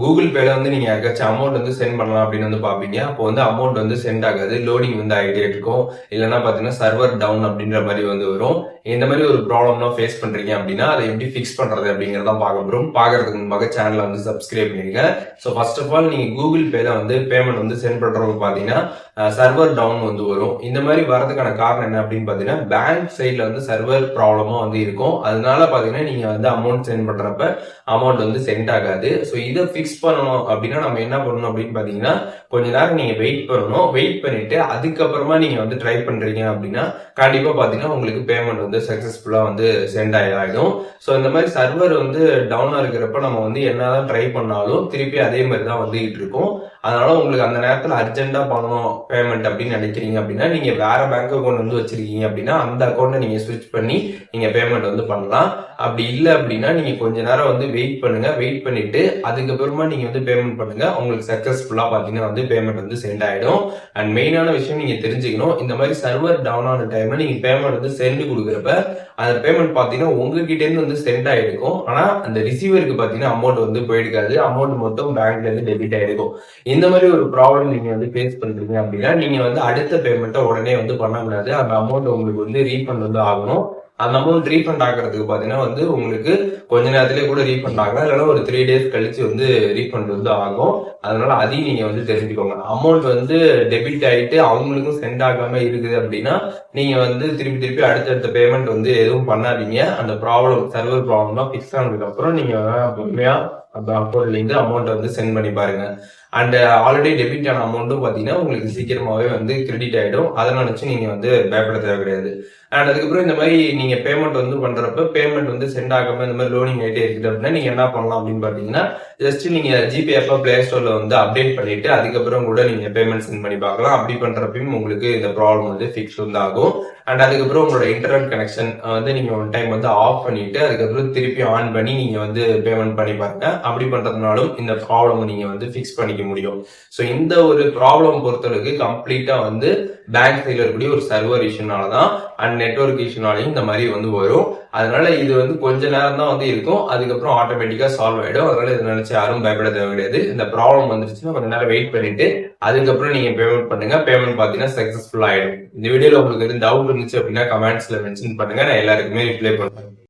Google பேல வந்து நீங்க யாருக்காச்சும் அமௌண்ட் வந்து சென்ட் பண்ணலாம் அப்படின்னு வந்து பாப்பீங்க. அப்போ வந்து அமௌண்ட் வந்து சென்ட் ஆகாது. லோடிங் வந்து ஆகிட்டே இருக்கும். இல்லைன்னா பாத்தீங்கன்னா சர்வர் டவுன் அப்படின்ற மாதிரி வந்து வரும். இந்த மாதிரி ஒரு ப்ராப்ளம்லாம் ஃபேஸ் பண்றீங்க அப்படின்னா அதை எப்படி ஃபிக்ஸ் பண்றது அப்படிங்கறத பார்க்க போறோம். பாக்குறதுக்கு முன்பாக சேனலை வந்து சப்ஸ்கிரைப் பண்ணிருங்க. ஸோ ஃபர்ஸ்ட் ஆஃப் ஆல் நீங்க கூகுள் பேல வந்து பேமெண்ட் வந்து சென்ட் பண்றவங்க பாத்தீங்கன்னா சர்வர் டவுன் வந்து வரும். இந்த மாதிரி வரதுக்கான காரணம் என்ன அப்படின்னு பாத்தீங்கன்னா பேங்க் சைட்ல வந்து சர்வர் ப்ராப்ளமா வந்து இருக்கும். அதனால பாத்தீங்கன்னா நீங்க வந்து அமௌண்ட் சென்ட் பண்றப்ப அமௌண்ட் வந்து சென்ட் ஆகாது. ஸோ இதை ஃபிக்ஸ் பண்ணணும் அப்படின்னா நம்ம என்ன பண்ணணும் அப்படின்னு பாத்தீங்கன்னா கொஞ்ச நேரம் நீங்க வெயிட் பண்ணணும். வெயிட் பண்ணிட்டு அதுக்கப்புறமா நீங்க வந்து ட்ரை பண்றீங்க அப்படின்னா கண்டிப்பா பாத்தீங்கன்னா உங்களுக்கு பேமெண்ட் வந்து சக்சஸ்ஃபுல்லா வந்து சென்ட் ஆயிடும். ஸோ இந்த மாதிரி சர்வர் வந்து டவுனா இருக்கிறப்ப நம்ம வந்து என்னதான் ட்ரை பண்ணாலும் திருப்பி அதே மாதிரி தான் வந்துகிட்டு இருக்கும். அதனால உங்களுக்கு அந்த நேரத்தில் அர்ஜென்ட்டா பண்ணணும் பேமெண்ட் அப்படின்னு நினைக்கிறீங்க அப்படின்னா நீங்க வேற பேங்க் அக்கௌண்ட் வந்து வச்சிருக்கீங்க அப்படின்னா அந்த அக்கௌண்ட்டை நீங்க ஸ்விட்ச் பண்ணி நீங்க பேமெண்ட் வந்து பண்ணலாம். அப்படி இல்லை அப்படின்னா நீங்க கொஞ்ச நேரம் வந்து வெயிட் பண்ணுங்க. வெயிட் பண்ணிட்டு அதுக்கப்புறமா நீங்க வந்து பேமெண்ட் பண்ணுங்க. உங்களுக்கு சக்சஸ்ஃபுல்லா பாத்தீங்கன்னா வந்து பேமெண்ட் வந்து சென்ட் ஆயிடும். அண்ட் மெயினான விஷயம் நீங்க தெரிஞ்சுக்கணும், இந்த மாதிரி சர்வர் டவுன் ஆன டைம்ல நீங்க பேமெண்ட் வந்து சென்ட் கொடுக்குறப்ப அந்த பேமெண்ட் பாத்தீங்கன்னா உங்ககிட்ட இருந்து வந்து சென்ட் ஆயிருக்கும். ஆனா அந்த ரிசீவருக்கு பாத்தீங்கன்னா அமௌண்ட் வந்து போயிருக்காது. அமௌண்ட் மொத்தம் பேங்க்ல இருந்து டெபிட் ஆயிருக்கும். இந்த மாதிரி ஒரு ப்ராப்ளம் நீங்க வந்து ஃபேஸ் பண்றீங்க அப்படின்னா நீங்க வந்து அடுத்த பேமெண்ட்டை உடனே வந்து பண்ண முடியாது. அந்த அமௌண்ட் உங்களுக்கு வந்து ரீஃபண்ட் வந்து ஆகணும். அந்த அமௌண்ட் ரீஃபண்ட் ஆகிறதுக்கு பாத்தீங்கன்னா வந்து உங்களுக்கு கொஞ்ச நேரத்திலேயே கூட ரீஃபண்ட் ஆகலாம். இல்லைன்னா ஒரு 3 days கழிச்சு வந்து ரீஃபண்ட் வந்து ஆகும். அதனால அதையும் நீங்க வந்து தெரிஞ்சுக்கோங்க. அமௌண்ட் வந்து டெபிட் ஆயிட்டு அவங்களுக்கும் சென்ட் ஆகாம இருக்குது அப்படின்னா நீங்க வந்து திருப்பி திருப்பி அடுத்தடுத்த பேமெண்ட் வந்து எதுவும் பண்ணாதீங்க. அந்த ப்ராப்ளம் சர்வர் ப்ராப்ளம் ஃபிக்ஸ் ஆனதுக்கு அப்புறம் நீங்க பொறுமையா அந்த அக்கௌண்ட்ல இருந்து அமௌண்ட் வந்து சென்ட் பண்ணி பாருங்க. அண்ட் ஆல்ரெடி டெபிட் ஆன அமௌண்ட்டும் பாத்தீங்கன்னா உங்களுக்கு சீக்கிரமாவே வந்து கிரெடிட் ஆயிடும். அதை நினைச்சு நீங்க வந்து பயப்பட தேவை கிடையாது. அண்ட் அதுக்கப்புறம் இந்த மாதிரி நீங்க பேமெண்ட் வந்து பண்றப்ப பேமெண்ட் வந்து சென்ட் ஆகாம இந்த மாதிரி லோடிங் ஆகிட்டே இருக்குது அப்படின்னா நீங்க என்ன பண்ணலாம் அப்படின்னு பாத்தீங்கன்னா ஜஸ்ட் நீங்க ஜிபே அப்ப பிளே ஸ்டோர்ல வந்து அப்டேட் பண்ணிட்டு அதுக்கப்புறம் கூட நீங்க பேமெண்ட் சென்ட் பண்ணி பார்க்கலாம். அப்படி பண்றப்பையும் உங்களுக்கு இந்த ப்ராப்ளம் வந்து ஃபிக்ஸ் வந்து ஆகும். அண்ட் அதுக்கப்புறம் உங்களோட இன்டர்நெட் கனெக்ஷன் வந்து நீங்க ஒன் டைம் வந்து ஆஃப் பண்ணிட்டு அதுக்கப்புறம் திருப்பி ஆன் பண்ணி நீங்க வந்து பேமெண்ட் பண்ணி பாருங்க. அப்படி பண்றதுனாலும் இந்த ப்ராப்ளம் நீங்க வந்து ஃபிக்ஸ் பண்ணிக்க முடியும். ஸோ இந்த ஒரு ப்ராப்ளம் பொறுத்தளவுக்கு கம்ப்ளீட்டா வந்து பேங்க் சைட்ல இருக்கக்கூடிய ஒரு சர்வர் இஷ்யூனாலதான் அண்ட் நெட்வொர்க் இஷ்யூனாலையும் இந்த மாதிரி வந்து வரும். அதனால இது வந்து கொஞ்ச நேரம் தான் வந்து இருக்கும். அதுக்கப்புறம் ஆட்டோமேட்டிக்கா சால்வ் ஆயிடும். அதனால இதை நினைச்சு யாரும் பயப்பட தேவை கிடையாது. இந்த ப்ராப்ளம் வந்துருச்சுன்னா கொஞ்ச நேரம் வெயிட் பண்ணிட்டு அதுக்கப்புறம் நீங்க பேமெண்ட் பண்ணுங்க. பேமெண்ட் பாத்தீங்கன்னா சக்சஸ்ஃபுல் ஆயிடும். இந்த வீடியோல உங்களுக்கு எதுவும் டவுட் இருந்துச்சு அப்படின்னா கமெண்ட்ஸ்ல மென்ஷன் பண்ணுங்க. நான் எல்லாருக்குமே ரிப்ளை பண்ணுவேன்.